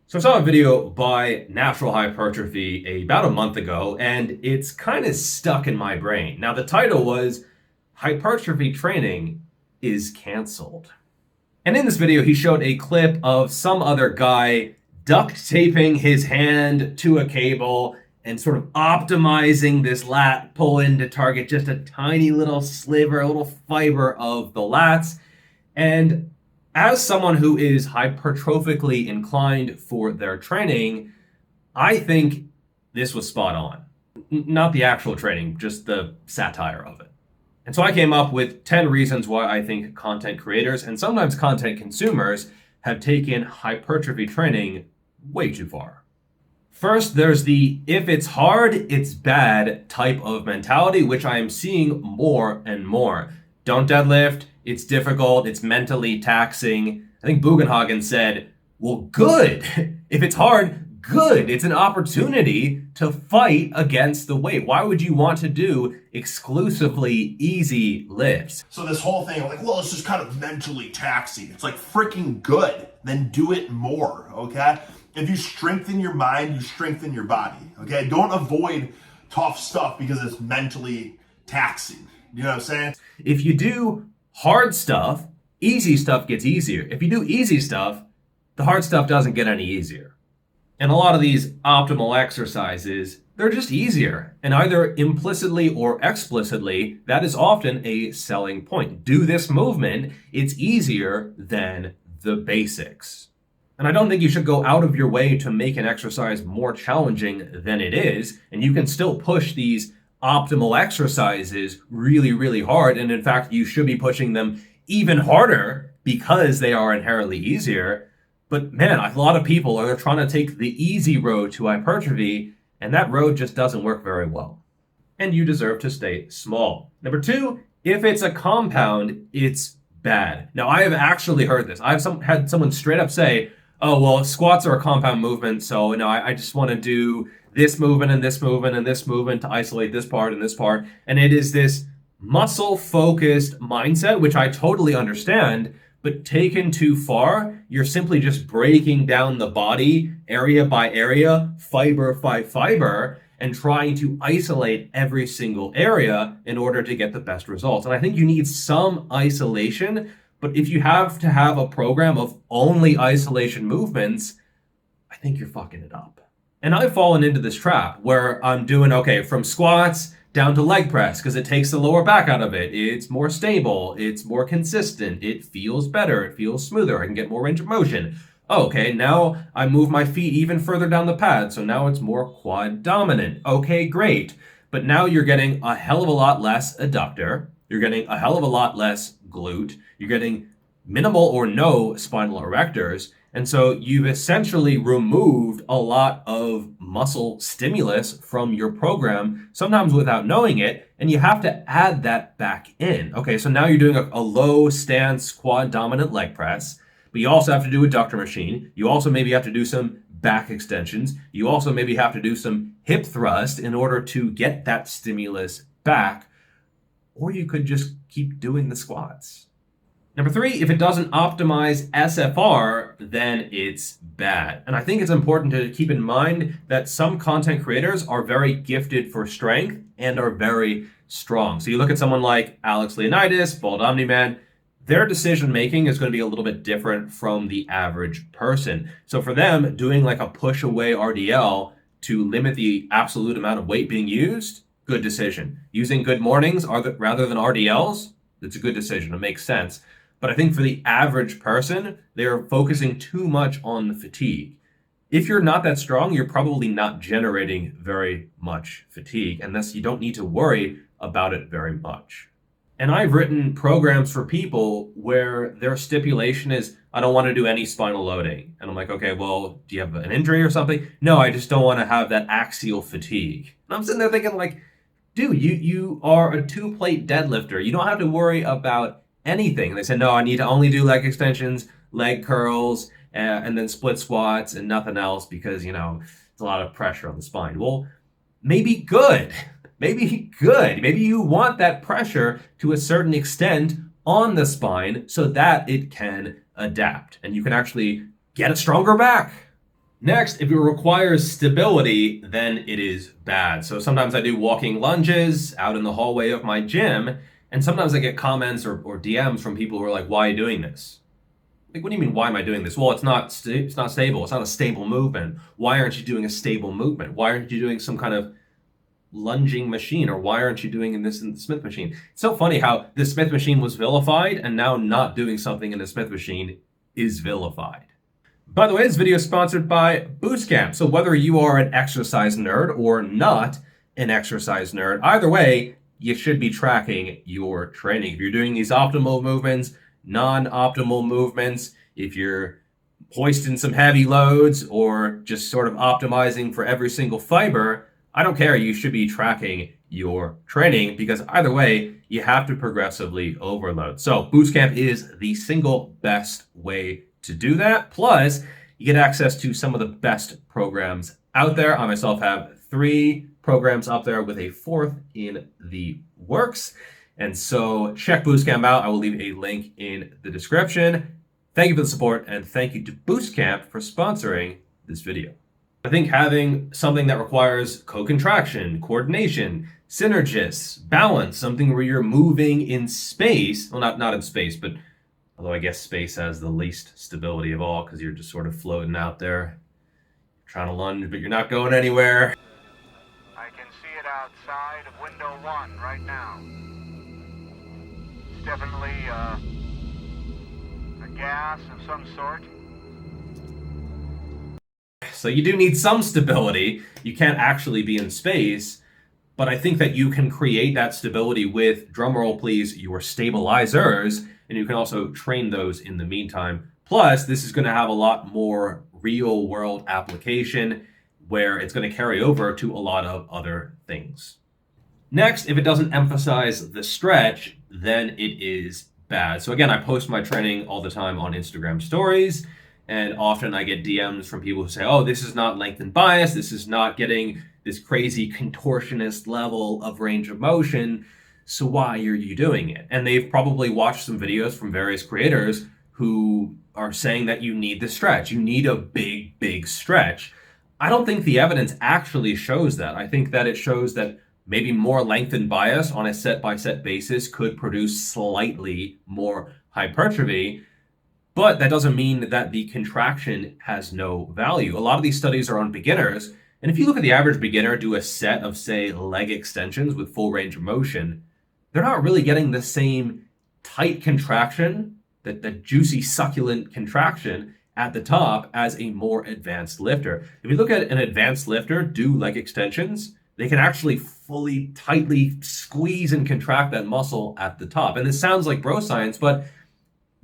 So I saw a video by Natural Hypertrophy about a month ago, and it's kind of stuck in my brain. Now, the title was Hypertrophy Training is Canceled. And in this video, he showed a clip of some other guy duct taping his hand to a cable and sort of optimizing this lat pull in to target just a tiny little sliver, a little fiber of the lats. And as someone who is hypertrophically inclined for their training, I think this was spot on. Not the actual training, just the satire of it. And so I came up with 10 reasons why I think content creators and sometimes content consumers have taken hypertrophy training way too far. First, there's the if it's hard, it's bad type of mentality, which I am seeing more and more. Don't deadlift, it's difficult, it's mentally taxing. I think Bugenhagen said, well, good. If it's hard, good. It's an opportunity to fight against the weight. Why would you want to do exclusively easy lifts? So this whole thing, like, well, it's just kind of mentally taxing. It's like freaking good. Then do it more, okay? If you strengthen your mind, you strengthen your body, okay? Don't avoid tough stuff because it's mentally taxing. You know what I'm saying? If you do hard stuff, easy stuff gets easier. If you do easy stuff, the hard stuff doesn't get any easier. And a lot of these optimal exercises, they're just easier. And either implicitly or explicitly, that is often a selling point. Do this movement, it's easier than the basics. And I don't think you should go out of your way to make an exercise more challenging than it is. And you can still push these optimal exercises really, really hard. And in fact, you should be pushing them even harder because they are inherently easier. But man, a lot of people are trying to take the easy road to hypertrophy, and that road just doesn't work very well. And you deserve to stay small. Number two, if it's a compound, it's bad. Now, I have actually heard this. I've had someone straight up say, oh, well, squats are a compound movement, so I just want to do this movement and this movement and this movement to isolate this part and this part. And it is this muscle-focused mindset, which I totally understand, but taken too far, you're simply just breaking down the body area by area, fiber by fiber, and trying to isolate every single area in order to get the best results. And I think you need some isolation, but if you have to have a program of only isolation movements, I think you're fucking it up. And I've fallen into this trap where I'm doing, okay, from squats down to leg press because it takes the lower back out of it. It's more stable. It's more consistent. It feels better. It feels smoother. I can get more range of motion. Okay, now I move my feet even further down the pad, so now it's more quad dominant. Okay, great. But now you're getting a hell of a lot less adductor. You're getting a hell of a lot less glute. You're getting minimal or no spinal erectors. And so you've essentially removed a lot of muscle stimulus from your program, sometimes without knowing it, and you have to add that back in. Okay, so now you're doing a low stance quad dominant leg press, but you also have to do a adductor machine. You also maybe have to do some back extensions. You also maybe have to do some hip thrust in order to get that stimulus back, or you could just keep doing the squats. Number three, if it doesn't optimize SFR, then it's bad. And I think it's important to keep in mind that some content creators are very gifted for strength and are very strong. So you look at someone like Alex Leonidas, Bald Omni-Man, their decision-making is going to be a little bit different from the average person. So for them, doing like a push-away RDL to limit the absolute amount of weight being used, good decision. Using good mornings rather than RDLs, it's a good decision. It makes sense. But I think for the average person, they're focusing too much on the fatigue. If you're not that strong, you're probably not generating very much fatigue, and thus you don't need to worry about it very much. And I've written programs for people where their stipulation is, I don't want to do any spinal loading. And I'm like, okay, well, do you have an injury or something? No, I just don't want to have that axial fatigue. And I'm sitting there thinking like, dude, you are a 2-plate deadlifter. You don't have to worry about anything. They said, no, I need to only do leg extensions, leg curls, and then split squats and nothing else because, it's a lot of pressure on the spine. Well, maybe good. Maybe good. Maybe you want that pressure to a certain extent on the spine so that it can adapt and you can actually get a stronger back. Next, if it requires stability, then it is bad. So sometimes I do walking lunges out in the hallway of my gym, and sometimes I get comments or DMs from people who are like, why are you doing this? Like, what do you mean, why am I doing this? Well, it's not stable. It's not a stable movement. Why aren't you doing a stable movement? Why aren't you doing some kind of lunging machine? Or why aren't you doing this in the Smith machine? It's so funny how the Smith machine was vilified, and now not doing something in the Smith machine is vilified. By the way, this video is sponsored by Boostcamp. So whether you are an exercise nerd or not an exercise nerd, either way, you should be tracking your training. If you're doing these optimal movements, non-optimal movements, if you're hoisting some heavy loads or just sort of optimizing for every single fiber, I don't care. You should be tracking your training because either way, you have to progressively overload. So Boostcamp is the single best way to do that. Plus, you get access to some of the best programs out there. I myself have 3 programs up there with a 4th in the works. And so check Boostcamp out. I will leave a link in the description. Thank you for the support, and thank you to Boostcamp for sponsoring this video. I think having something that requires co-contraction, coordination, synergists, balance, something where you're moving in space, well, not in space, but although I guess space has the least stability of all because you're just sort of floating out there, trying to lunge, but you're not going anywhere. I can see it outside of window 1 right now. It's definitely a gas of some sort. So you do need some stability. You can't actually be in space, but I think that you can create that stability with, drumroll please, your stabilizers, and you can also train those in the meantime. Plus, this is going to have a lot more real world application where it's going to carry over to a lot of other things. Next, if it doesn't emphasize the stretch, then it is bad. So again, I post my training all the time on Instagram stories, and often I get DMs from people who say, oh, this is not lengthen bias, this is not getting this crazy contortionist level of range of motion, so why are you doing it? And they've probably watched some videos from various creators who are saying that you need the stretch. You need a big, big stretch. I don't think the evidence actually shows that. I think that it shows that maybe more lengthen bias on a set-by-set basis could produce slightly more hypertrophy, but that doesn't mean that the contraction has no value. A lot of these studies are on beginners, and if you look at the average beginner do a set of, say, leg extensions with full range of motion, they're not really getting the same tight contraction, that juicy, succulent contraction at the top as a more advanced lifter. If you look at an advanced lifter do leg extensions, they can actually fully, tightly squeeze and contract that muscle at the top. And this sounds like bro science, but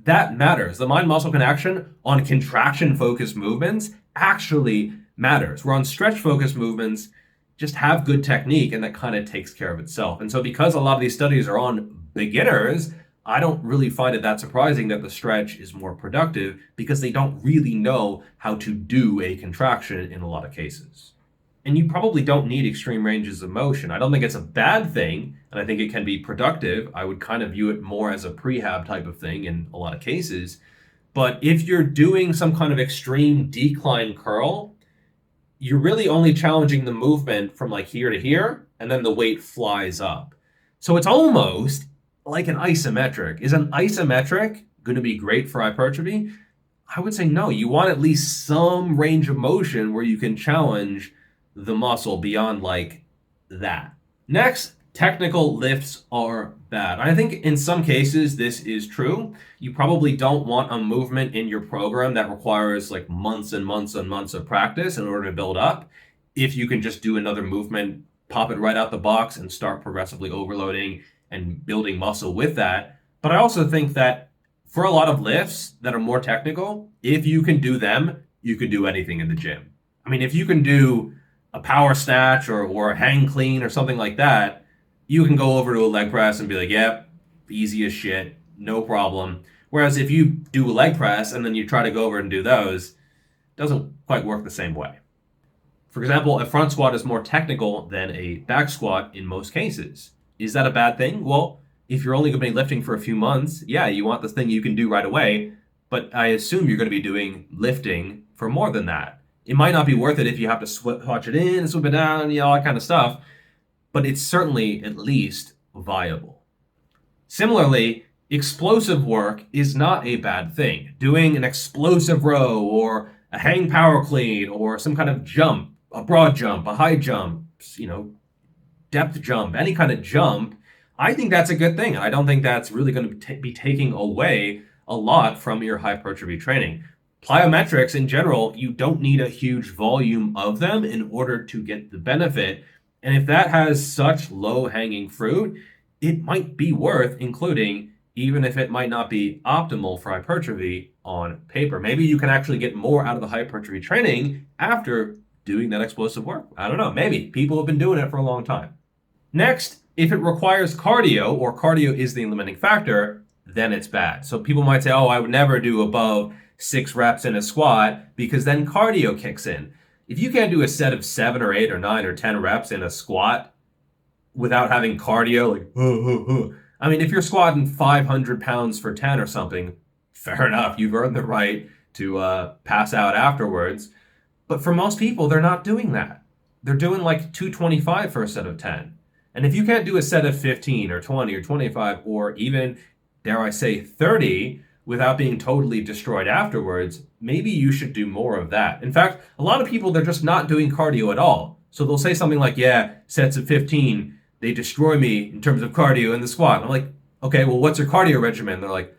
that matters. The mind-muscle connection on contraction-focused movements actually matters. Where on stretch-focused movements, just have good technique, and that kind of takes care of itself. And so because a lot of these studies are on beginners, I don't really find it that surprising that the stretch is more productive because they don't really know how to do a contraction in a lot of cases. And you probably don't need extreme ranges of motion. I don't think it's a bad thing, and I think it can be productive. I would kind of view it more as a prehab type of thing in a lot of cases. But if you're doing some kind of extreme decline curl, you're really only challenging the movement from like here to here, and then the weight flies up. So it's almost like an isometric. Is an isometric going to be great for hypertrophy? I would say no. You want at least some range of motion where you can challenge the muscle beyond like that. Next, technical lifts are bad. I think in some cases this is true. You probably don't want a movement in your program that requires like months and months and months of practice in order to build up. If you can just do another movement, pop it right out the box and start progressively overloading and building muscle with that. But I also think that for a lot of lifts that are more technical, if you can do them, you can do anything in the gym. I mean, if you can do a power snatch or a hang clean or something like that, you can go over to a leg press and be like, yep, easy as shit, no problem. Whereas if you do a leg press and then you try to go over and do those, it doesn't quite work the same way. For example, a front squat is more technical than a back squat in most cases. Is that a bad thing? Well, if you're only going to be lifting for a few months, yeah, you want the thing you can do right away, but I assume you're going to be doing lifting for more than that. It might not be worth it if you have to switch it in, swip it down, all that kind of stuff, but it's certainly at least viable. Similarly, explosive work is not a bad thing. Doing an explosive row or a hang power clean or some kind of jump, a broad jump, a high jump, depth jump, any kind of jump, I think that's a good thing. I don't think that's really going to be taking away a lot from your hypertrophy training. Plyometrics in general, you don't need a huge volume of them in order to get the benefit. And if that has such low-hanging fruit, it might be worth including, even if it might not be optimal for hypertrophy on paper. Maybe you can actually get more out of the hypertrophy training after doing that explosive work. I don't know, maybe. People have been doing it for a long time. Next, if it requires cardio, or cardio is the limiting factor, then it's bad. So people might say, oh, I would never do above 6 reps in a squat because then cardio kicks in. If you can't do a set of 7 or 8 or 9 or 10 reps in a squat without having cardio, like, I mean, if you're squatting 500 pounds for 10 or something, fair enough, you've earned the right to pass out afterwards. But for most people, they're not doing that. They're doing like 225 for a set of 10. And if you can't do a set of 15 or 20 or 25 or even, dare I say, 30 without being totally destroyed afterwards, maybe you should do more of that. In fact, a lot of people, they're just not doing cardio at all. So they'll say something like, yeah, sets of 15, they destroy me in terms of cardio in the squat. I'm like, okay, well, what's your cardio regimen? They're like,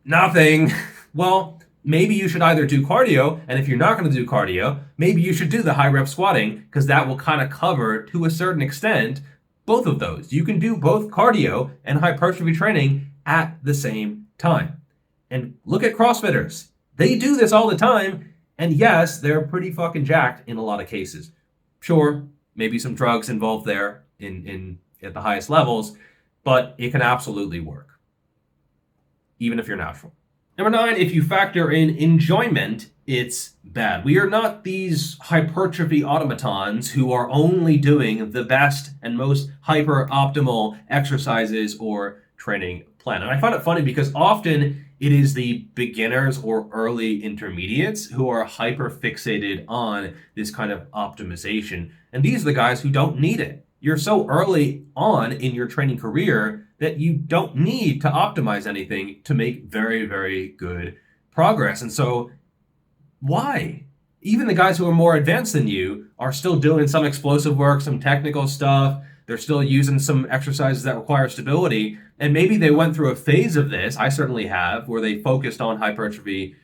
nothing. Well, maybe you should either do cardio, and if you're not going to do cardio, maybe you should do the high rep squatting, because that will kind of cover, to a certain extent, both of those. You can do both cardio and hypertrophy training at the same time. And look at CrossFitters. They do this all the time, and yes, they're pretty fucking jacked in a lot of cases. Sure, maybe some drugs involved there at the highest levels, but it can absolutely work, even if you're natural. Number 9, if you factor in enjoyment, it's bad. We are not these hypertrophy automatons who are only doing the best and most hyper-optimal exercises or training plan. And I find it funny because often it is the beginners or early intermediates who are hyper-fixated on this kind of optimization. And these are the guys who don't need it. You're so early on in your training career that you don't need to optimize anything to make very, very good progress. And so why? Even the guys who are more advanced than you are still doing some explosive work, some technical stuff. They're still using some exercises that require stability. And maybe they went through a phase of this, I certainly have, where they focused on hypertrophy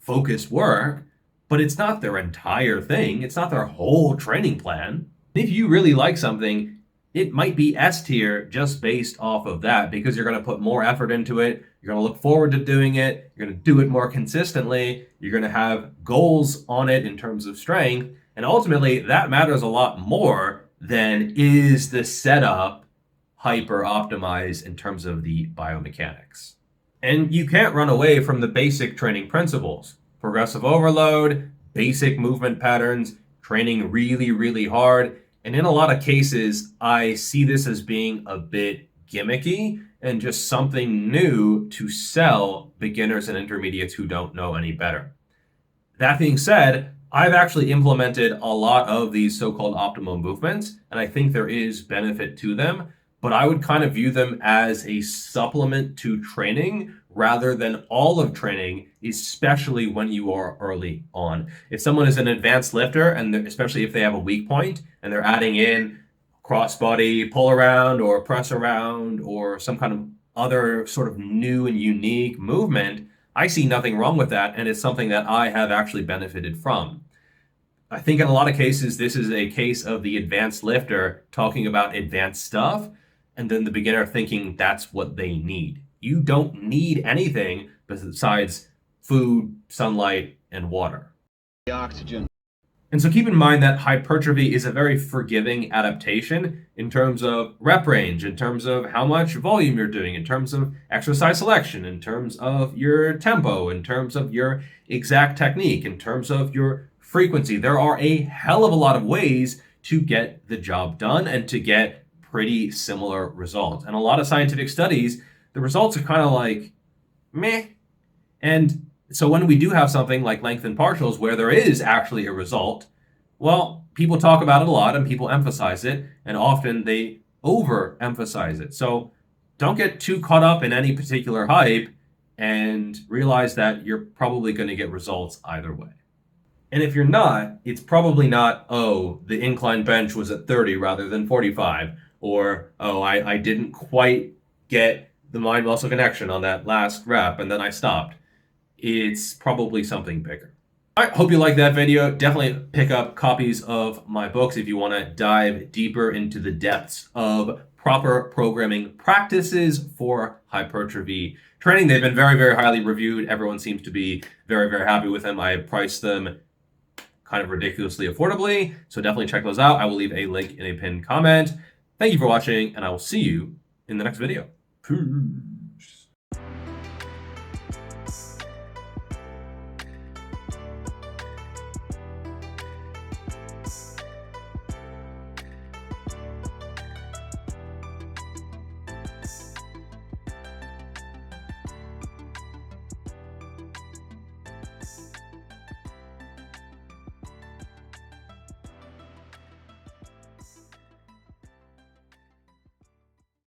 focused work, but it's not their entire thing. It's not their whole training plan. If you really like something, it might be S tier just based off of that, because you're going to put more effort into it. You're going to look forward to doing it. You're going to do it more consistently. You're going to have goals on it in terms of strength. And ultimately, that matters a lot more than is the setup hyper optimized in terms of the biomechanics. And you can't run away from the basic training principles. Progressive overload, basic movement patterns, training really, really hard. And in a lot of cases, I see this as being a bit gimmicky and just something new to sell beginners and intermediates who don't know any better. That being said, I've actually implemented a lot of these so-called optimal movements, and I think there is benefit to them, but I would kind of view them as a supplement to training rather than all of training, especially when you are early on. If someone is an advanced lifter, and especially if they have a weak point, and they're adding in crossbody pull around or press around or some kind of other sort of new and unique movement, I see nothing wrong with that, and it's something that I have actually benefited from. I think in a lot of cases, this is a case of the advanced lifter talking about advanced stuff, and then the beginner thinking that's what they need. You don't need anything besides food, sunlight, and water. The oxygen. And so keep in mind that hypertrophy is a very forgiving adaptation in terms of rep range, in terms of how much volume you're doing, in terms of exercise selection, in terms of your tempo, in terms of your exact technique, in terms of your frequency. There are a hell of a lot of ways to get the job done and to get pretty similar results. And a lot of scientific studies, the results are kind of like, meh. And So when we do have something like lengthened partials where there is actually a result, well, people talk about it a lot and people emphasize it, and often they overemphasize it. So don't get too caught up in any particular hype and realize that you're probably going to get results either way. And if you're not, it's probably not, oh, the incline bench was at 30 rather than 45, or, oh, I didn't quite get the mind-muscle connection on that last rep and then I stopped. It's probably something bigger. I hope you liked that video. Definitely pick up copies of my books if you want to dive deeper into the depths of proper programming practices for hypertrophy training. They've been very, very highly reviewed. Everyone seems to be very, very happy with them. I priced them kind of ridiculously affordably, so definitely check those out. I will leave a link in a pinned comment. Thank you for watching, and I will see you in the next video. Peace.